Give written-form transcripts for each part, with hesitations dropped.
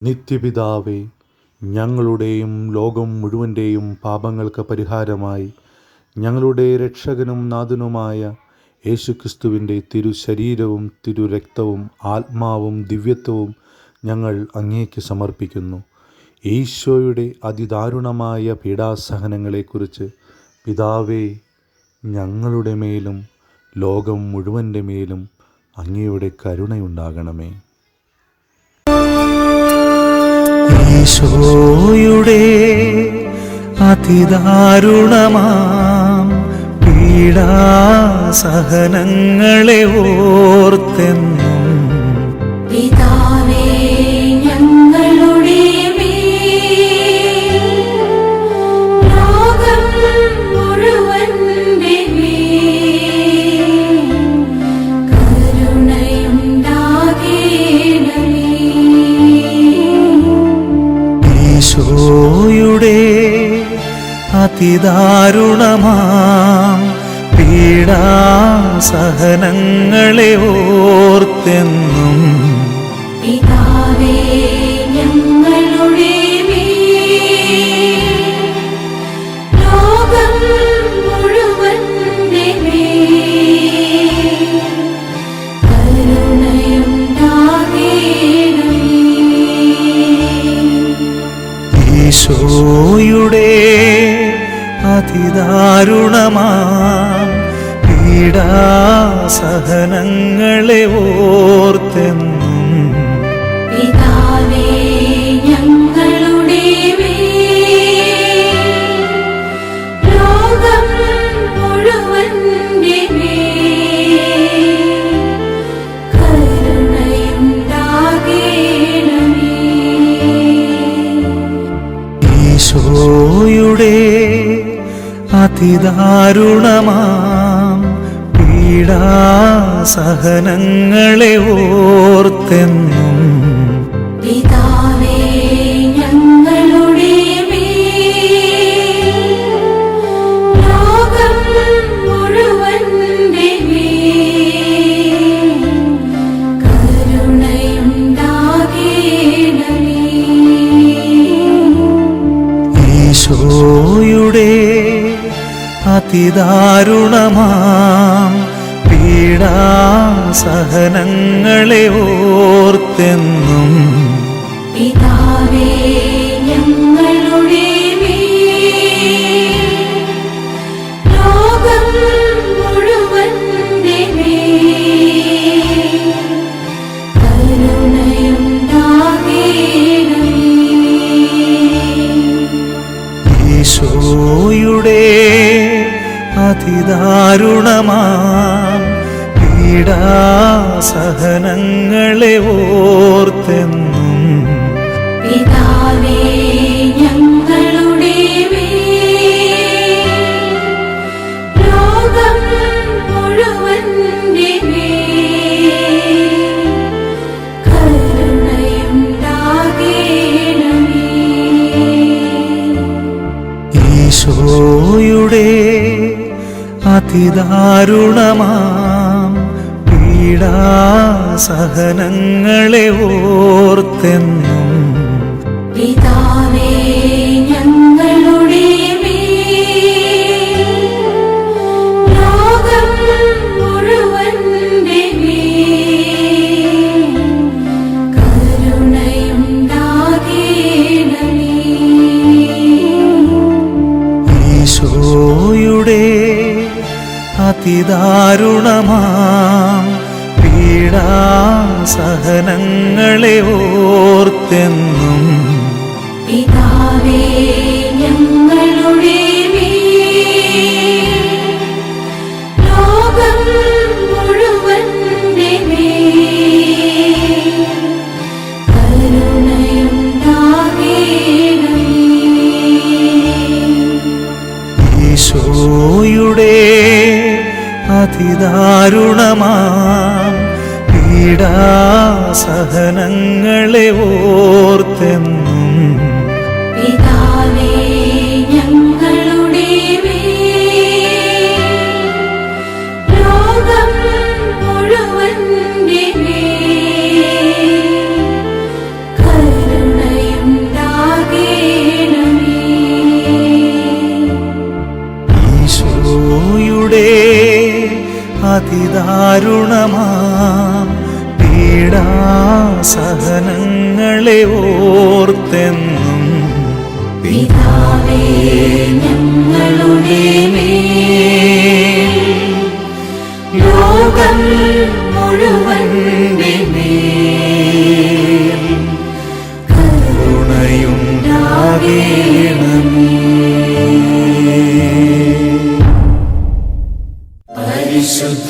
നിത്യപിതാവേ, ഞങ്ങളുടെയും ലോകം മുഴുവൻ്റെയും പാപങ്ങൾക്ക് പരിഹാരമായി ഞങ്ങളുടെ രക്ഷകനും നാഥനുമായ യേശുക്രിസ്തുവിൻ്റെ തിരുശരീരവും തിരുരക്തവും ആത്മാവും ദിവ്യത്വവും ഞങ്ങൾ അങ്ങേക്ക് സമർപ്പിക്കുന്നു. ഈശോയുടെ അതിദാരുണമായ പീഡാസഹനങ്ങളെക്കുറിച്ച് പിതാവേ, ഞങ്ങളുടെ മേലും ലോകം മുഴുവൻ്റെ മേലും അങ്ങയുടെ കരുണയുണ്ടാകണമേ. ഈശോയുടെ അതിദാരുണമാം പീഡാസഹനങ്ങളെ ഓർത്തെന്നും പിതാവേ, ഞങ്ങളുടെ മേൽ ലോകം മുഴുവന്റെ മേൽ കരുണയുണ്ടാകണമേ. ഈശോയുടെ അതിദാരുണമാം പീഡാസഹനങ്ങളെ ഓർത്തെന്നും പിതാവേ, ഞങ്ങളുടെ മേൽ ലോകം മുഴുവന്റെ മേൽ കരുണയുണ്ടാകണമേ. ഈശോയുടെ അതിദാരുണമാം പീഡാസഹനങ്ങളെ ഓർത്തെന്നും പിതാവേ, ഞങ്ങളുടെ മേൽ ലോകം മുഴുവന്റെ മേൽ കരുണയുണ്ടാകണമേ. ഈശോയുടെ അതിദാരുണമാം പീഡാസഹനങ്ങളെ ഓർത്തെന്നും പിതാവേ, ഞങ്ങളുടെ മേൽ ലോകം മുഴുവന്റെ മേൽ കരുണയുണ്ടാകണമേ. ഈശോയുടെ അതിദാരുണമാം പീഡാസഹനങ്ങളെ ഓർത്തെന്നും പിതാവേ, ഞങ്ങളുടെ മേൽ ലോകം മുഴുവന്റെ മേൽ കരുണയുണ്ടാകണമേ. ഈശോയുടെ അതിദാരുണമാം പീഡാസഹനങ്ങളെ ഓർത്തെന്നും പിതാവേ, ഞങ്ങളുടെ മേൽ ലോകം മുഴുവന്റെ മേൽ കരുണയുണ്ടാകണമേ. ഈശോയുടെ അതിദാരുണമാം പീഡാസഹനങ്ങളെ ഓർത്തെന്നും പിതാവേ, ഞങ്ങളുടെ മേൽ ലോകം മുഴുവന്റെ മേൽ കരുണയുണ്ടാകണമേ. ഈശോയുടെ അതിദാരുണമാം പീഡാസഹനങ്ങളെ ഓർത്തെന്നും പിതാവേ, ഞങ്ങളുടെ മേൽ ലോകം മുഴുവന്റെ മേൽ കരുണയുണ്ടാകണമേ. ഈശോയുടെ അതിദാരുണമാം പീഡാസഹനങ്ങളെ ഓർത്തെന്നും പിതാവേ, ഞങ്ങളുടെ മേൽ ലോകം മുഴുവന്റെ മേൽ കരുണ അതിദാരുണമാം പീഡാസഹനങ്ങളെ ഓർത്തെന്നും പിതാവേ ഞങ്ങളുടെ മേൽ ലോകം മുഴുവന്റെ മേൽ കരുണയുണ്ടാകേണമേ.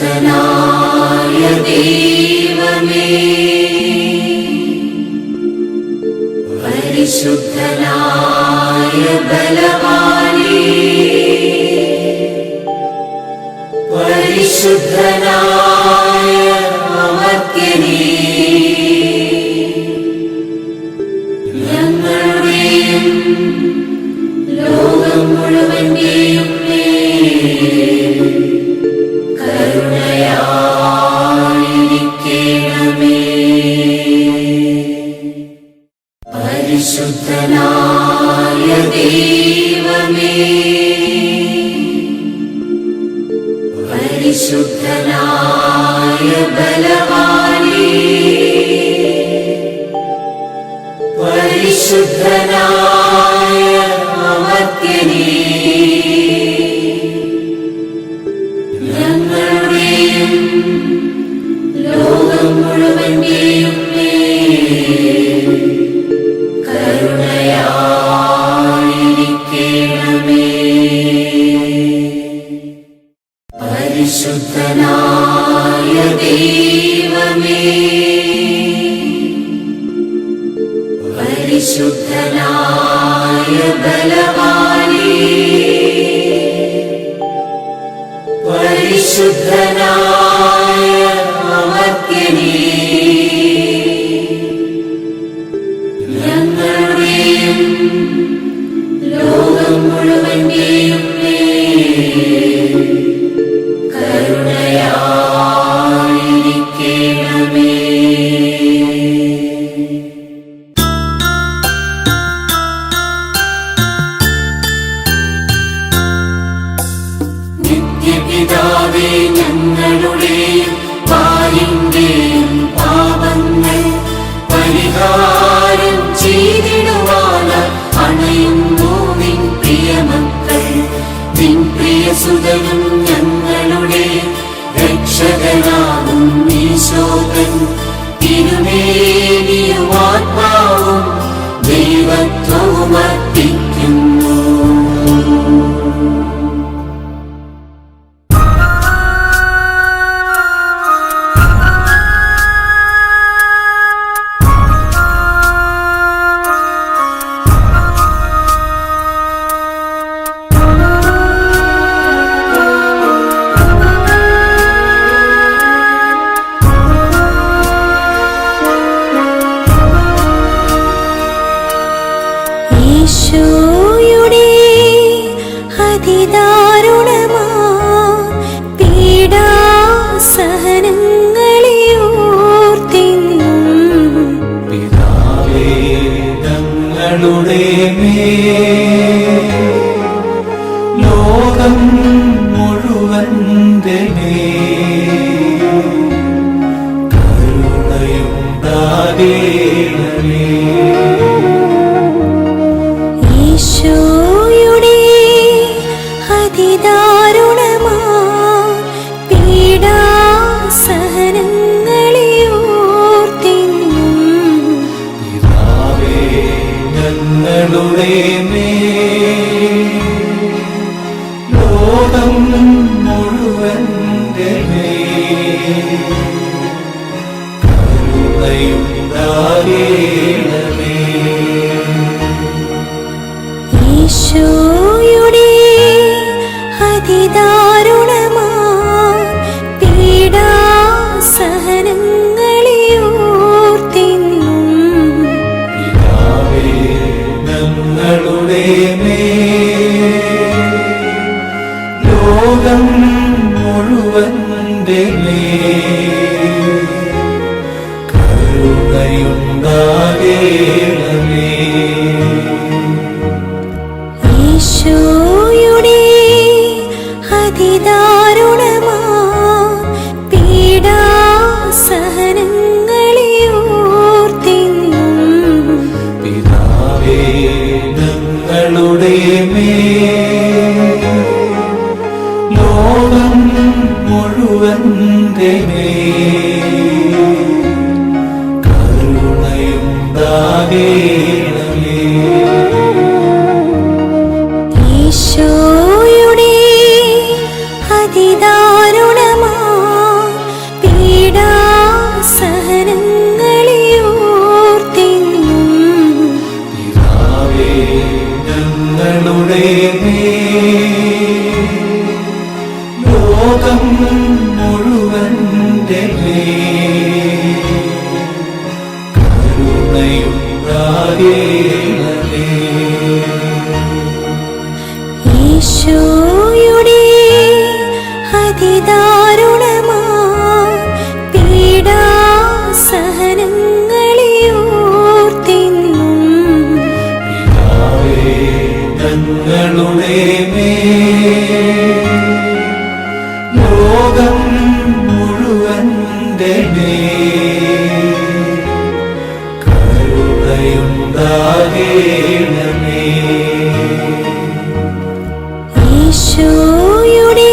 പരിശുദ്ധനായ ദൈവമേ, പരിശുദ്ധനായ ബലവാനേ, പരിശുദ്ധനായ അമർത്യനേ, ഞങ്ങളുടെയും ലോകം മുഴുവന്റെയും മേൽ കരുണയായിരിക്കണമേ. പരിശുദ്ധനായ ദൈവമേ, പരിശുദ്ധനായ ബലവാനേ, പരിശുദ്ധനായ അമർത്യനേ, ഞങ്ങളുടെയും ലോകം മുഴുവന്റെയും മേൽ കരുണയായിരിക്കണമേ. പരിശുദ്ധനായ ദൈവമേ, പരിശുദ്ധനായ ബലവാനേ, പരിശുദ്ധനായ അമർത്യനേ, ഞങ്ങളുടെയും ലോകം മുഴുവന്റെയും മേൽ കരുണയായിരിക്കണമേ. നിത്യപിതാവേ ഞങ്ങളുടെയും പാലിന്റെയും പാപങ്ങൾ പരിഹാരം ചെയ്തിടുവാനായി അണയുന്നു നിൻ പ്രിയമക്കൾ. നിൻ പ്രിയസുതനും ഞങ്ങളുടെ രക്ഷകനാകും ഈശോകൻ തിരുമേനിയും ആത്മാവും ദൈവത്വവും അർപ്പിക്കുന്നു. ഈശോയുടെ അതിദാരുണമാ പീഡാസഹനങ്ങളെ ഓർത്തെന്നും പിതാവേ ഞങ്ങളുടെ മേൽ ലോകം മുഴുവന്റെ മേൽ കരുണയുണ്ടാകേണമേ. ഈശോയുടെ അതിദാരുണമാ പീഡാസഹനങ്ങളെ ഓർത്തെന്നും പിതാവേ ഞങ്ങളുടെ മേൽ ലോകം മുഴുവന്റെ മേൽ കരുണയുണ്ടാകേണമേ. ഈശോയുടെ അതിദാരുണമാ പീഡാസഹനങ്ങളെ ഓർത്തെന്നും പിതാവേ ഞങ്ങളുടെ മേൽ ലോകം മുഴുവന്റെ മേൽ കരുണയുണ്ടാകേണമേ. മുഴുവന്റെ മേൽ കരുണയുണ്ടാകേണമേ. ഈശോയുടെ അതിദാരുണമാ പീഡാസഹനങ്ങളെ ഓർത്തെന്നും പിതാവേ ഞങ്ങളുടെ മേൽ ലോകം മുഴുവന്റെ മേൽ കരുണയുണ്ടാകേണമേ. ഈശോയുടെ അതിദാരുണമാ പീഡാസഹനങ്ങളെ ഓർത്തെന്നും പിതാവേ ഞങ്ങളുടെ മേൽ ലോകം മുഴുവന്റെ മേൽ കരുണയുണ്ടാകേണമേ. ഈശോയുടെ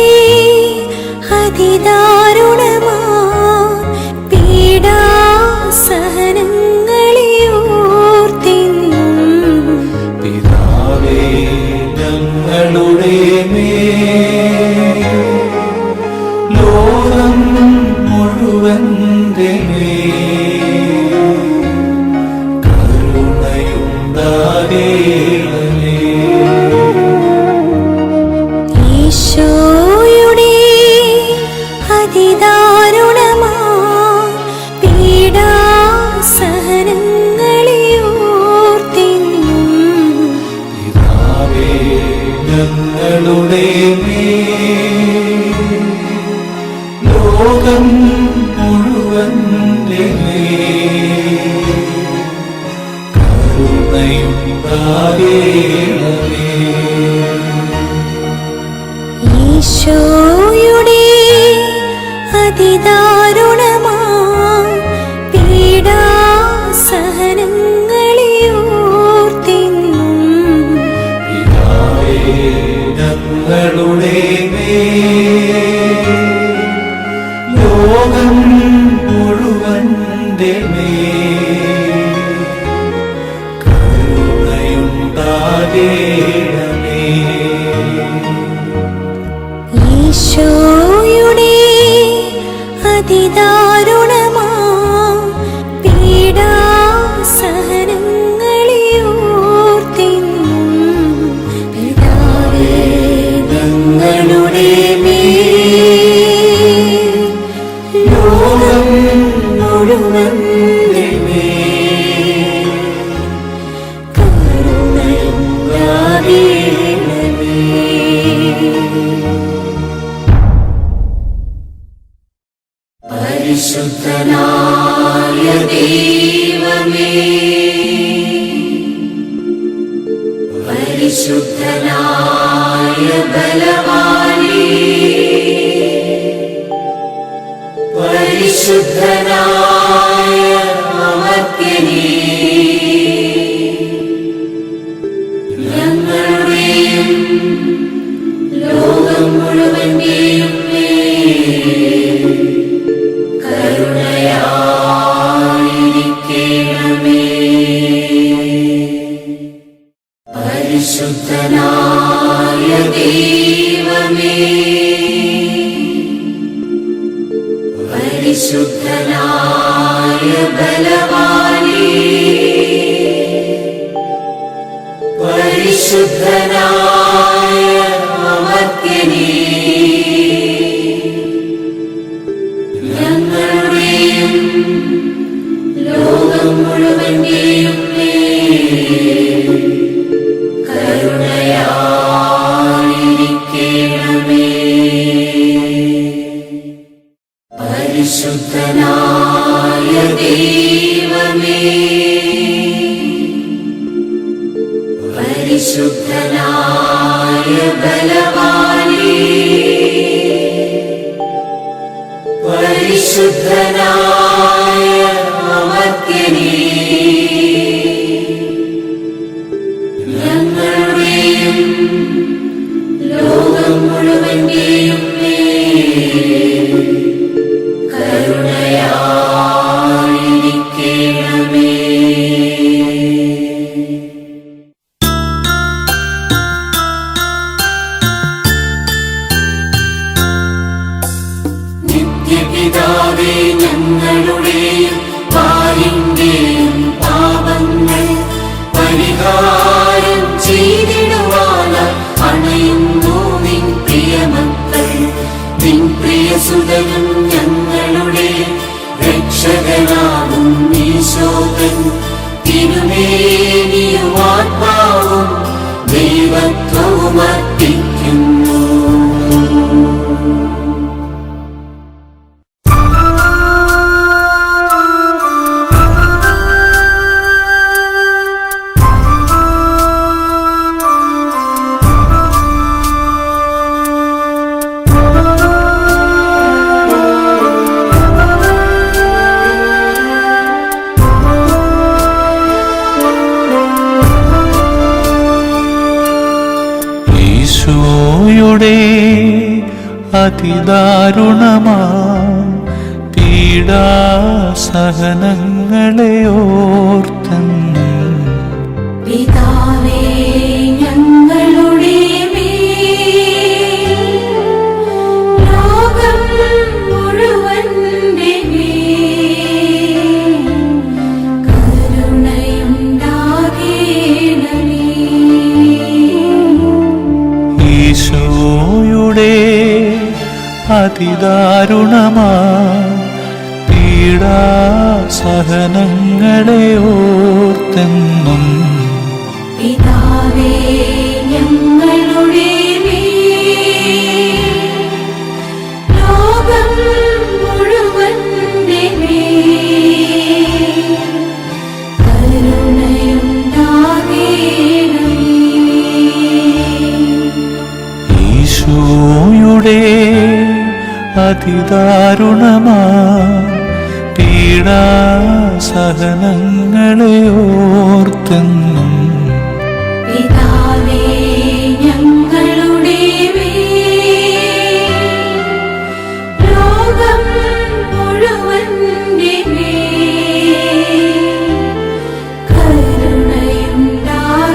അതിദാരുണമാ പീഡാസഹനങ്ങളെ ഓർത്തെന്നും പിതാവേ ഞങ്ങളുടെ മേൽ ലോകം മുഴുവന്റെ മേൽ കരുണയുണ്ടാകേണമേ. ഈശോയുടെ അതിദാരുണമാ പീഡാസഹനങ്ങളെ ഓർത്തെന്നും പിതാവേ ഞങ്ങളുടെ മേൽ ലോകം മുഴുവന്റെ മേൽ കരുണയുണ്ടാകേണമേ. ഈശോയുടെ അതിദാരുണമാ പീഡാസഹനങ്ങളെ ഓർത്തെന്നും പിതാവേ ഞങ്ങളുടെ മേൽ ലോകം മുഴുവന്റെ മേൽ കരുണയുണ്ടാകേണമേ. ഈശോയുടെ അതിദാരുണമാ പീഡാസഹനങ്ങളെ ഓർത്തെന്നും പിതാവേ ഞങ്ങളുടെ മേൽ ലോകം മുഴുവന്റെ മേൽ കരുണയുണ്ടാകേണമേ. പരിശുദ്ധനായ ദൈവമേ, പരിശുദ്ധനായ ബലവാനേ, പരിശുദ്ധനായ അമർത്യനേ, ഞങ്ങളുടെയും ലോകം മുഴുവന്റെയും മേൽ കരുണയായിരിക്കണമേ. പരിശുദ്ധനായ ദൈവമേ, പരിശുദ്ധനായ ബലവാനേ, പരിശുദ്ധനായ അമർത്യനേ, ഞങ്ങളുടെയും ലോകം മുഴുവന്റെയും മേൽ കരുണയായിരിക്കണമേ. പരിശുദ്ധനായ ദൈവമേ, പരിശുദ്ധനായ ബലവാനേ, പരിശുദ്ധനായ അമർത്യനേ, ഞങ്ങളുടെയും ലോകം മുഴുവന്റെയും മേൽ പരിഹാരം ചെയ്തിടുവാനായി അണയുന്നു നിൻ പ്രിയമക്കൾ. നിൻ പ്രിയസുതനും ഞങ്ങളുടെ രക്ഷകനാകും ഈശോകൻ. തിരുമേനിയും ആത്മാവും ദൈവത്വവും അർപ്പിക്കുന്നു. ഈശോയുടെ അതിദാരുണമാ പീഡാസഹനങ്ങളെ ഓർത്തെന്ന് പിതാവേ ഞങ്ങളുടെ മേൽ, ലോകം മുഴുവന്റെ മേൽ കരുണയുണ്ടാകേണമേ. ഈശോയുടെ അതിദാരുണമാ പീഡാസഹനങ്ങളെ ഓർത്തെന്നും പിതാവേ ഞങ്ങളുടെ മേൽ, ലോകം മുഴുവന്റെ മേൽ കരുണയുണ്ടാകേണമേ. ഈശോയുടെ അതിദാരുണമാ പീഡാസഹനങ്ങളെ ഓർത്തെന്നും പിതാവേ ഞങ്ങളുടെ മേൽ, ലോകം മുഴുവന്റെ മേൽ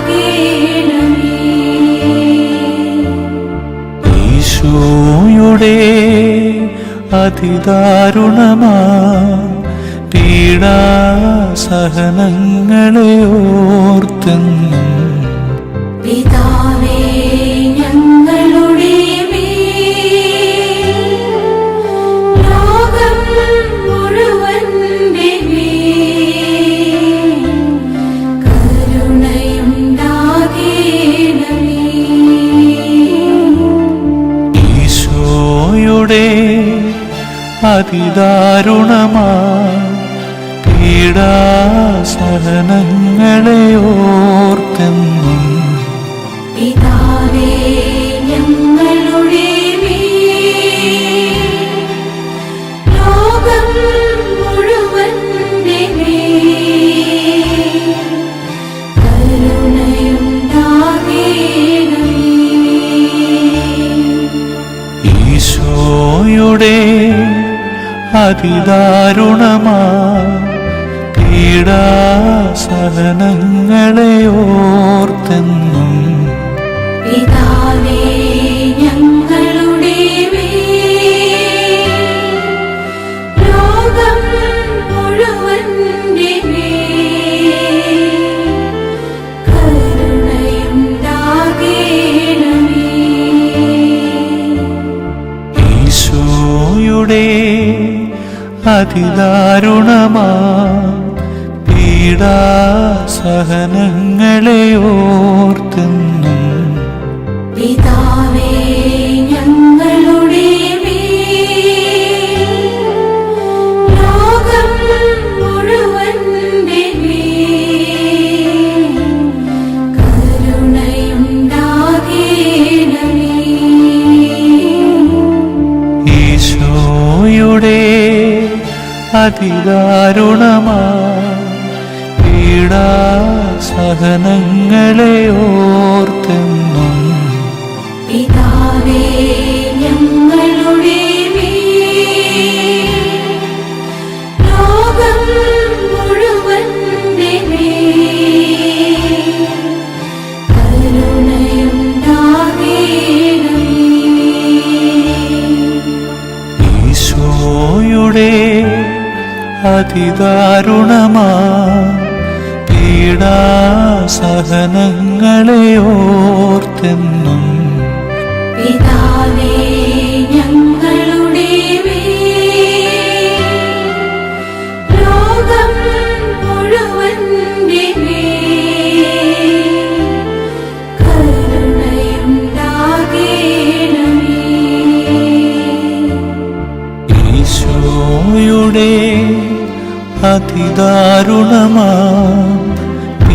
കരുണയുണ്ടാകേണമേ. ഈശോയുടെ അതിദാരുണമാ പീഡാസഹനങ്ങളെ ഓർത്തെന്നും പിതാവേ ഞങ്ങളുടെ മേൽ, ലോകം മുഴുവന്റെ മേൽ കരുണയുണ്ടാകേണമേ. ഈശോയുടെ അതിദാരുണമാ പീഡാസഹനങ്ങളെ ഓർത്തെന്നും പിതാവേ ഞങ്ങളുടെ മേൽ, ലോകം മുഴുവന്റെ മേൽ കരുണയുണ്ടാകേണമേ. ഈശോയുടെ അതിദാരുണമാ പീഡാസഹനങ്ങളെ ഓർത്തെന്നും പിതാവേ ഞങ്ങളുടെ മേൽ, ലോകം മുഴുവന്റെ മേൽ കരുണയുണ്ടാകേണമേ. ഈശോയുടെ അതിദാരുണമാ പീഡാസഹനങ്ങളെ ഓർത്തെന്നും പിതാവേ ഞങ്ങളുടെ മേൽ, ലോകം മുഴുവന്റെ മേൽ കരുണയുണ്ടാകേണമേ. ഈശോയുടെ അതിദാരുണമാ പീഡാസഹനങ്ങളെ ഓർത്തെന്നും പിതാവേ ഞങ്ങളുടെ മേൽ, ലോകം മുഴുവന്റെ മേൽ കരുണയുണ്ടാകേണമേ. ഈശോയുടെ അതിദാരുണമാ പീഡാസഹനങ്ങളെ സഹനങ്ങളെ ഓർത്തെന്നും പിതാവേ ഞങ്ങളുടെ മേൽ, ലോകം മുഴുവന്റെ മേൽ കരുണയുണ്ടാകേണമേ. ഈശോയുടെ അതിദാരുണമാ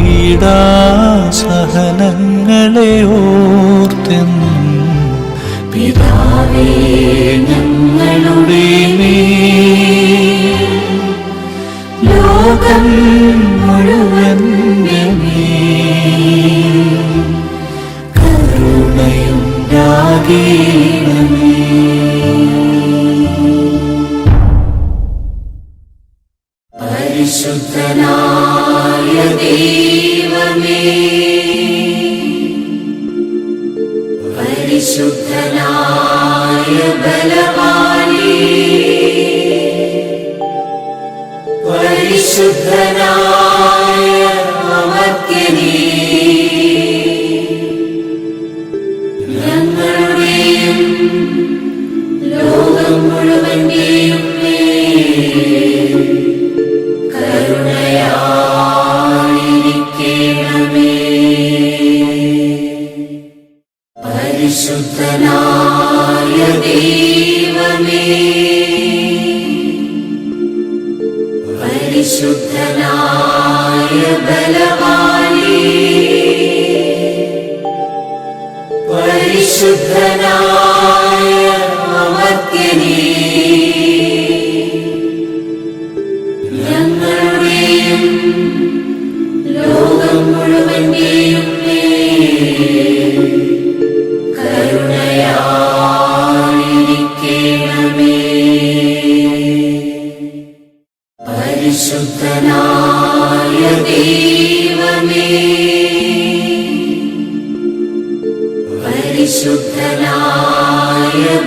പീഡാസഹനങ്ങളെ ഓർത്തെന്നും പിതാവേ ഞങ്ങളുടെ മേൽ, ലോകം മുഴുവന്റെ മേൽ കരുണയുണ്ടാകേണമേ. പരിശുദ്ധനായ ദൈവമേ, പരിശുദ്ധനായ ബലവാനേ, പരിശുദ്ധനായ അമർത്യനേ, ഞങ്ങളുടെയും ലോകം മുഴുവന്റെയും മേൽ കരുണയായിരിക്കണമേ. പരിശുദ്ധനായ ദൈവമേ, പരിശുദ്ധനായ ബലവാനേ, പരിശുദ്ധനായ അമർത്യനേ, ഞങ്ങളുടെയും ലോകം മുഴുവന്റെയും മേൽ കരുണയായിരിക്കണമേ. പരിശുദ്ധനായ ദൈവമേ, പരിശുദ്ധനായ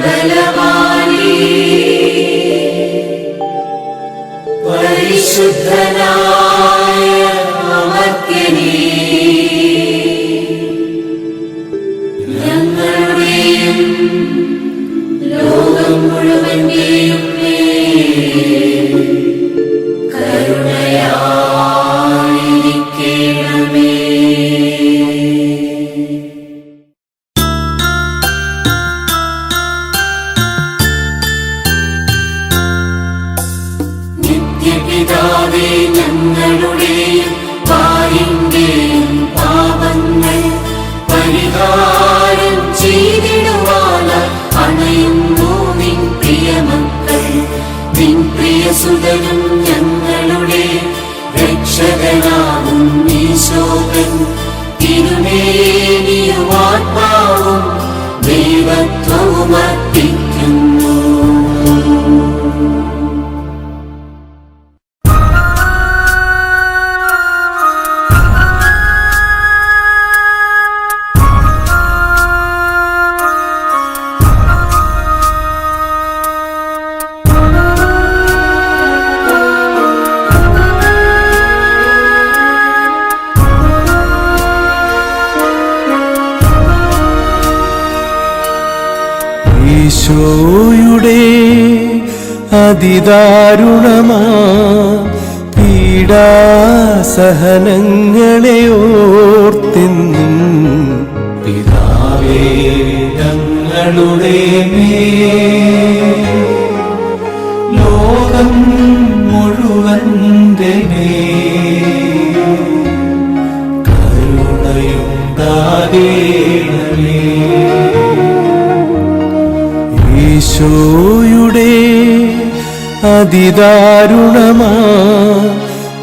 ബലവാനേ, പരിശുദ്ധനായ അമർത്യനേ, ഞങ്ങളുടെയും ലോകം മുഴുവന്റെയും മേൽ കരുണയായിരിക്കണമേ. നിത്യപിതാവേ ഞങ്ങളുടെയും പാലിന്റെയും പാപങ്ങൾ പരിഹാരം ചെയ്തിടുവാനായി അണയുന്നു നിൻ പ്രിയമക്കൾ. നിൻ പ്രിയസുതനും ഞങ്ങളുടെ രക്ഷകനാകും ഈശോകൻ തിരുമേനിയും ആത്മാവും ദൈവത്വവും അർപ്പിക്കുന്നു. ഈശോയുടെ അതിദാരുണമാ പീഡാസഹനങ്ങളെ ഓർത്തെന്നും പിതാവേ ഞങ്ങളുടെ മേൽ, ലോകം മുഴുവന്റെ മേൽ കരുണയുണ്ടാകേണമേ. ഈശോയുടെ അതിദാരുണമാ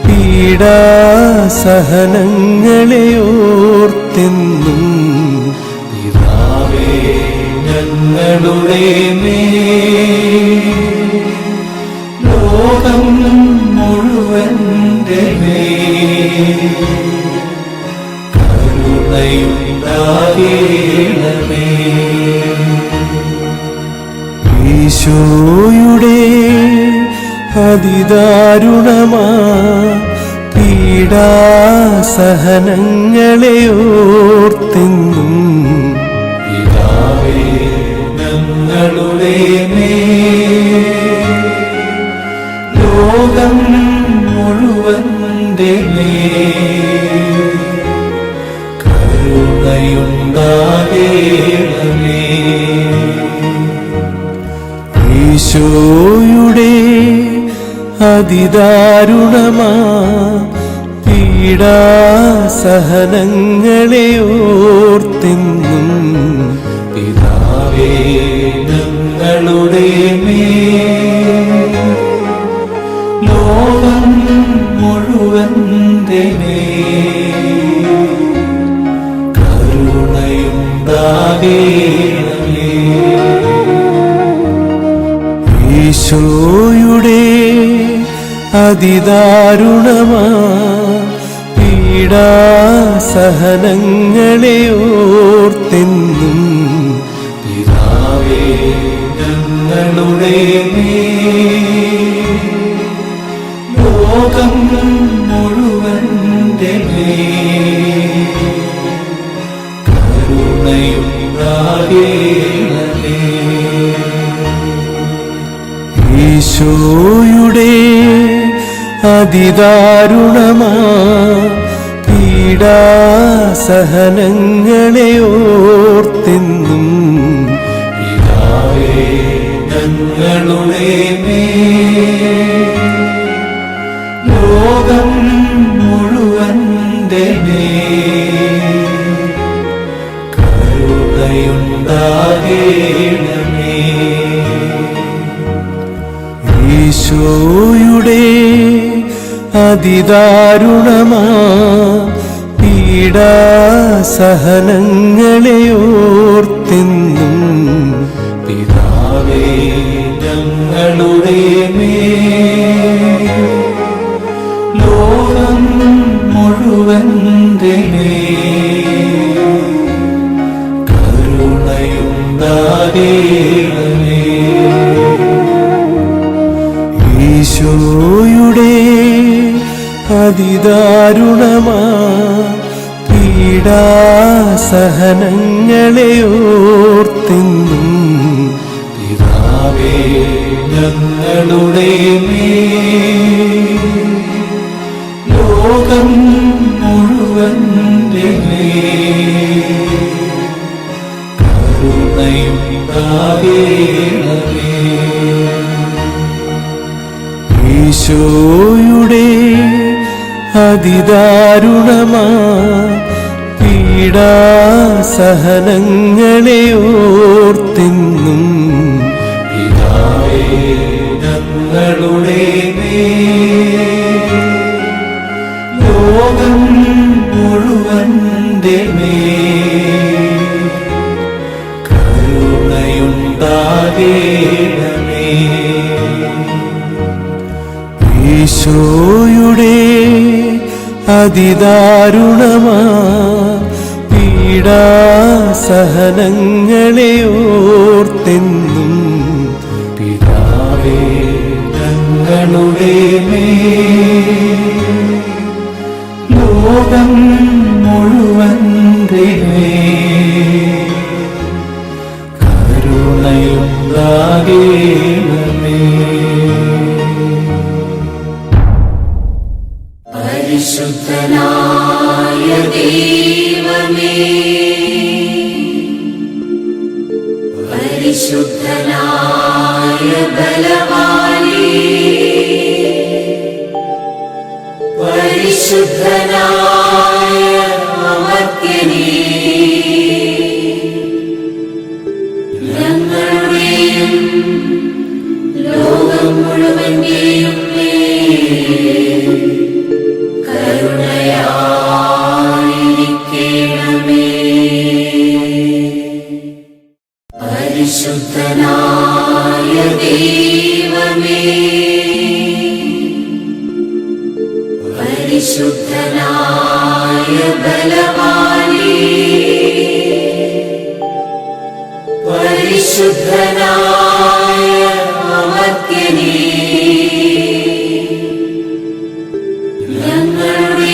പീഡാസഹനങ്ങളെ ഓർത്തെന്നും പിതാവേ ഞങ്ങളുടെ മേൽ, ലോകം മുഴുവന്റെ മേൽ കരുണയുണ്ടാകേണമേ. ഈശോയുടെ അതിദാരുണമാ പീഡാസഹനങ്ങളെ പീഡാസഹനങ്ങളെ ഓർത്തെന്നും പിതാവേ ഞങ്ങളുടെ മേൽ ലോകം മുഴുവന്റെ മേൽ കരുണയുണ്ടാകേണമേ. ഈശോയുടെ അതിദാരുണമാ പീഡാസഹനങ്ങളെ ഓർത്തെന്നും പിതാവേ ഞങ്ങളുടെ മേൽ ലോകം മുഴുവന്റെ മേൽ കരുണയുണ്ടാകേണമേ. ഈശോയുടെ അതിദാരുണമാ പീഡാസഹനങ്ങളെ ഓർത്തെന്നും പിതാവേ ഞങ്ങളുടെ മേൽ ലോകം മുഴുവന്റെ മേൽ കരുണയുണ്ടാകേണമേ. ഈശോയുടെ അതിദാരുണമാ പീഡാസഹനങ്ങളെ ഓർത്തെന്നും പിതാവേ ഞങ്ങളുടെ മേൽ ലോകം മുഴുവന്റെ മേൽ കരുണയുണ്ടാകേണമേ. ഈശോയുടെ അതിദാരുണമാ പീഡാസഹനങ്ങളെ ഓർത്തെന്നും പിതാവേ ഞങ്ങളുടെ മേൽ ലോകം മുഴുവന്റെ മേൽ കരുണയുണ്ടാകേണമേ. ഈശോയുടെ അതിദാരുണമാ പീഡാസഹനങ്ങളെ ഓർത്തെന്നും പിതാവേ ഞങ്ങളുടെ മേൽ ലോകം മുഴുവന്റെ മേൽ കരുണയുണ്ടാകേണമേ. ഈശോയുടെ അതിദാരുണമാ പീഡാസഹനങ്ങളെ ഓർത്തെന്നും പിതാവേ ഞങ്ങളുടെ മേൽ ലോകം മുഴുവന്റെ മേൽ കരുണയുണ്ടാകേണമേ. ഈശോയുടെ അതിദാരുണമാ പീഡാസഹനങ്ങളെ ഓർത്തെന്നും പിതാവേ ഞങ്ങളുടെ മേൽ ലോകം മുഴുവന്റെ മേൽ കരുണയുണ്ടാകേണമേ. പരിശുദ്ധനായ ദൈവമേ, പരിശുദ്ധനായ ബലവാനേ, പരിശുദ്ധനായ അമർത്യനേ, ഞങ്ങളുടെയും ലോകം മുഴുവന്റെയും മേൽ കരുണയായിരിക്കണമേ. പരിശുദ്ധനായ ദൈവമേ, പരിശുദ്ധനായ ബലവാനേ, പരിശുദ്ധനായ അമർത്യനേ, ഞങ്ങളുടെ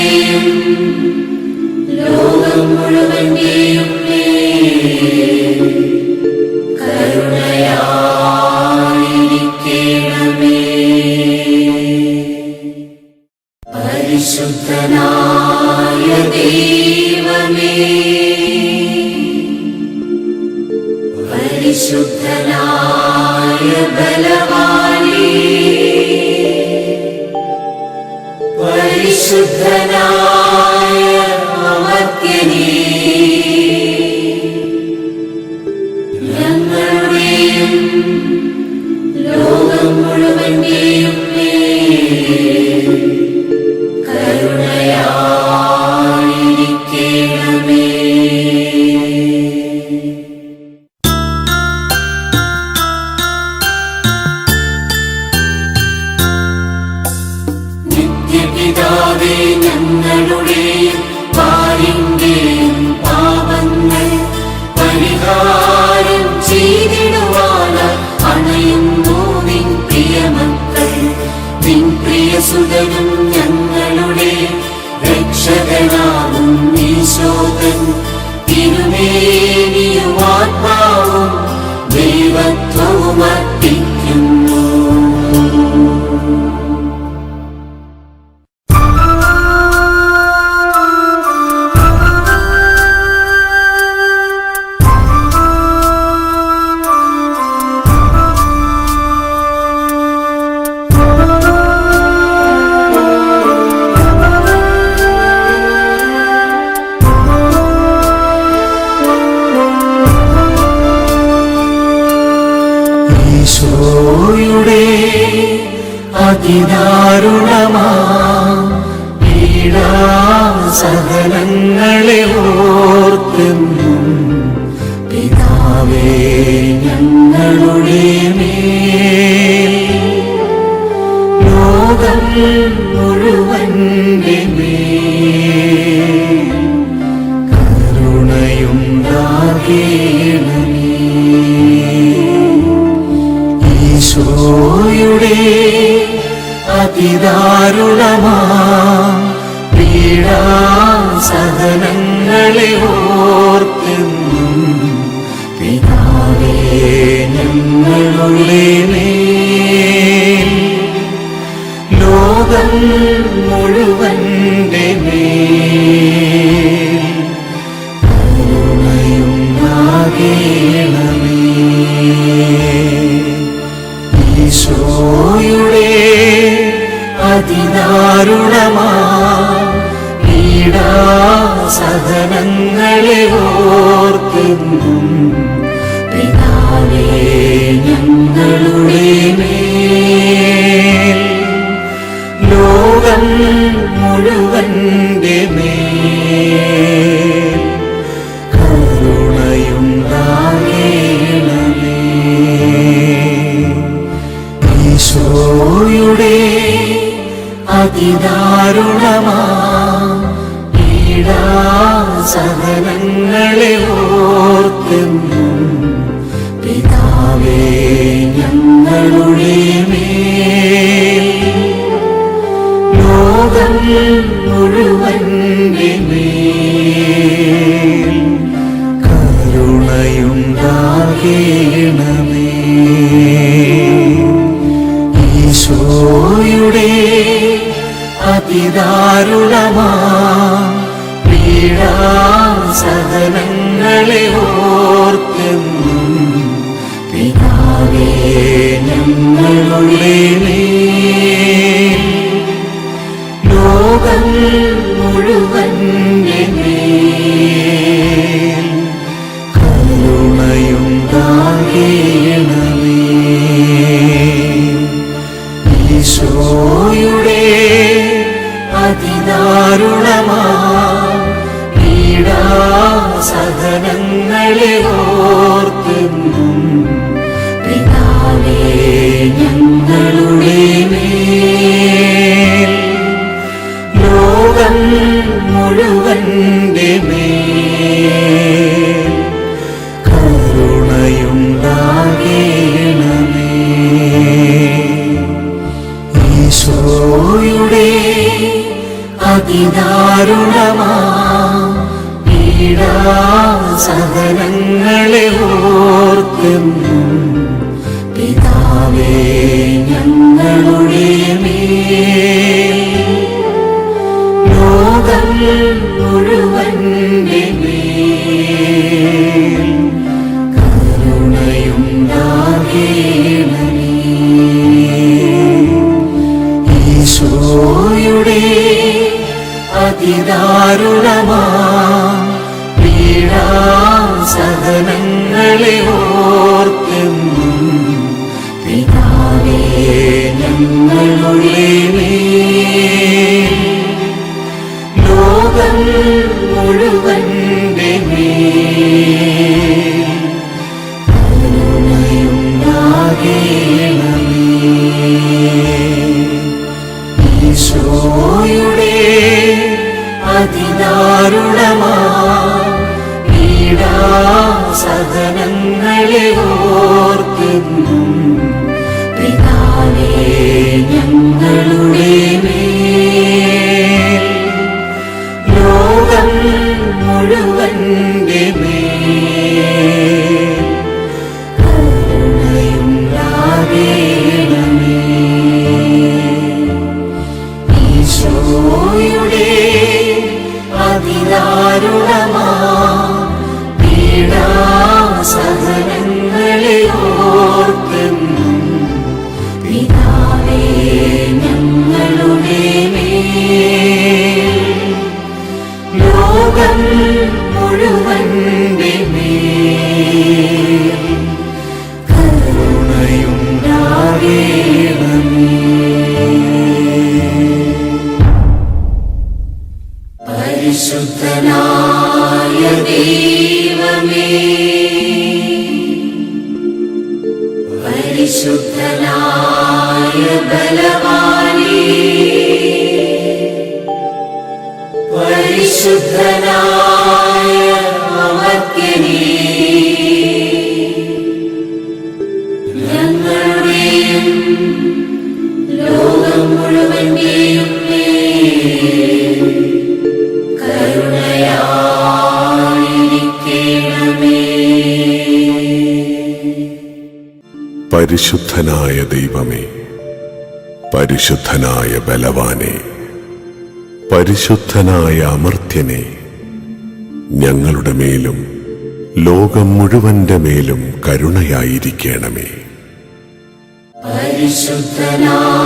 മുഴുവന്റെയും മേൽ കരുണയായിരിക്കണമേ. പരിശുദ്ധനായ ദൈവമേ, പരിശുദ്ധനായ ബലവാനേ, പരിശുദ്ധനായ അമർത്യനേ, ഞങ്ങളുടെയും ലോകം മുഴുവന്റെയും മേൽ കരുണയായിരിക്കണമേ. നിത്യപിതാവേ, ഞങ്ങളുടെയും പാലിന്റെയും പാപങ്ങൾ പരിഹാരം ചെയ്തിടുവാനായി അണയുന്നു നിൻ പ്രിയമക്കൾ. നിൻ പ്രിയസുതനും ഞങ്ങളുടെ രക്ഷകനാകും ഈശോതൻ തിരുമേനിയും ആത്മാവും ദൈവത്വവും അർപ്പിക്കുന്നു. ഈശോയുടെ അതിദാരുണമാ പീഡാസഹനങ്ങളെ ഓർത്തെന്നും പിതാവേ ഞങ്ങളുടെ മേൽ ലോകം മുഴുവന്റെ മേൽ കരുണയുണ്ടാകേണമേ. ഈശോയുടെ അതിദാരുണമാ പീഡാസഹനങ്ങളെ ഓർത്തെന്നും പിതാവേ ഞങ്ങളുടെ മേൽ ലോകം മുഴുവന്റെ മേൽ കരുണയുണ്ടാകേണമേ. ഈശോയുടെ അതിദാരുണമാ പീഡാസഹനങ്ങളെ ഓർത്തെന്നും പിതാവേ ഞങ്ങളുടെ മേൽ ലോകം മുഴുവന്റെ മേൽ കരുണയുണ്ടാകേണമേ. ഈശോയുടെ അതിദാരുണമാ പീഡാസഹനങ്ങളെ ഓർത്തെന്നും പിതാവേ ഞങ്ങളുടെ മേൽ ലോകം മുഴുവന്റെ മേൽ കരുണയുണ്ടാകേണമേ. ഈശോയുടെ അതിദാരുണമാ പീഡാസഹനങ്ങളെ ഓർത്തെന്നും പിതാവേ ഞങ്ങളുടെ മേൽ ലോകം മുഴുവന്റെ മേൽ കരുണയുണ്ടാകേണമേ. ഈശോയുടെ അതിദാരുണമാ പീഡാസഹനങ്ങളെ ഓർത്തെന്നും പിതാവേ ഞങ്ങളുടെ മേൽ ലോകം മുഴുവന്റെ മേൽ കരുണയുണ്ടാകേണമേ. ഈശോയുടെ അതിദാരുണമാ പീഡാസഹനങ്ങളെ പീഡാസഹനങ്ങളെ ഓർത്തെന്നും പിതാവേ ഞങ്ങളുടെ മേൽ ലോകം മുഴുവന്റെ മേൽ കരുണയുണ്ടാകേണമേ. ഈശോയുടെ അതിദാരുണമാ പീഡാസഹനങ്ങളെ ഓർത്തെന്നും പിതാവേ ഞങ്ങളുടെ മേൽ ലോകം മുഴുവന്റെ മേൽ കരുണയുണ്ടാകേണമേ. ഈശോയുടെ അതിദാരുണമാ പീഡാസഹനങ്ങളെ ഓർത്തെന്നും പിതാവേ ഞങ്ങളുടെ മേൽ ലോകം മുഴുവന്റെ മേൽ കരുണയുണ്ടാകേണമേ. ഈശോയുടെ അതിദാരുണമാ പീഡാസഹനങ്ങളെ ഓർത്തെന്നും പിതാവേ ഞങ്ങളുടെ മേൽ ലോകം മുഴുവന്റെ മേൽ കരുണയുണ്ടാകേണമേ. പരിശുദ്ധനായ ദൈവമേ, പരിശുദ്ധനായ ബലവാനേ, പരിശുദ്ധനായ അമർത്യനേ, ഞങ്ങളുടെയും ലോകം മുഴുവന്റെയും മേൽ കരുണയായിരിക്കണമേ. പരിശുദ്ധനായ ദൈവമേ, പരിശുദ്ധനായ ബലവാനെ, പരിശുദ്ധനായ അമർത്യനെ, ഞങ്ങളുടെ മേലും ലോകം മുഴുവന്റെ മേലും കരുണയായിരിക്കണമേ. പരിശുദ്ധനായ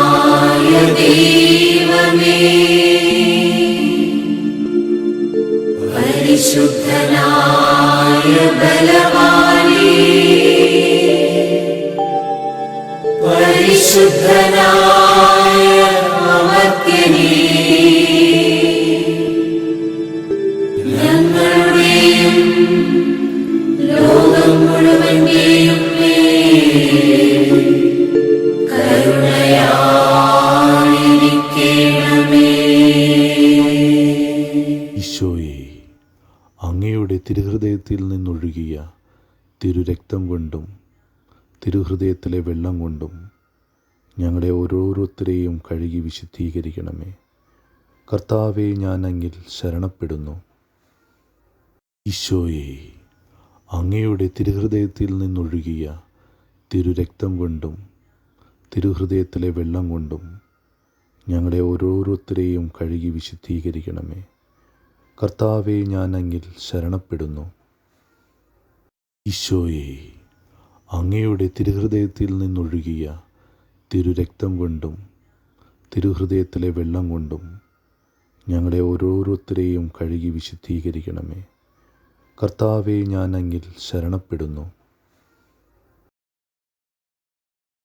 ദൈവമേ, പരിശുദ്ധനായ ബലവാനേ, പരിശുദ്ധനായ അമർത്യനേ, ഞങ്ങളുടെയും ലോകം മുഴുവന്റെയും മേൽ കരുണയായിരിക്കണമേ. ഈശോയെ, അങ്ങയുടെ തിരുഹൃദയത്തിൽ നിന്നൊഴുകിയ തിരുരക്തം കൊണ്ടും തിരുഹൃദയത്തിലെ വെള്ളം കൊണ്ടും ഞങ്ങളെ ഓരോരുത്തരെയും കഴുകി വിശുദ്ധീകരിക്കണമേ. കർത്താവെ, ഞാൻ അങ്ങിൽ ശരണപ്പെടുന്നു. ഈശോയെ, അങ്ങയുടെ തിരുഹൃദയത്തിൽ നിന്നൊഴുകിയ തിരുരക്തം കൊണ്ടും തിരുഹൃദയത്തിലെ വെള്ളം കൊണ്ടും ഞങ്ങളെ ഓരോരുത്തരെയും കഴുകി വിശുദ്ധീകരിക്കണമേ. കർത്താവെ, ഞാൻ അങ്ങിൽ ശരണപ്പെടുന്നു. ഈശോയെ, അങ്ങയുടെ തിരുഹൃദയത്തിൽ നിന്നൊഴുകിയ തിരുരക്തം കൊണ്ടും തിരുഹൃദയത്തിലെ വെള്ളം കൊണ്ടും ഞങ്ങളെ ഓരോരുത്തരെയും കഴുകി വിശുദ്ധീകരിക്കണമേ. കർത്താവെ, ഞാൻ അങ്ങിൽ ശരണപ്പെടുന്നു.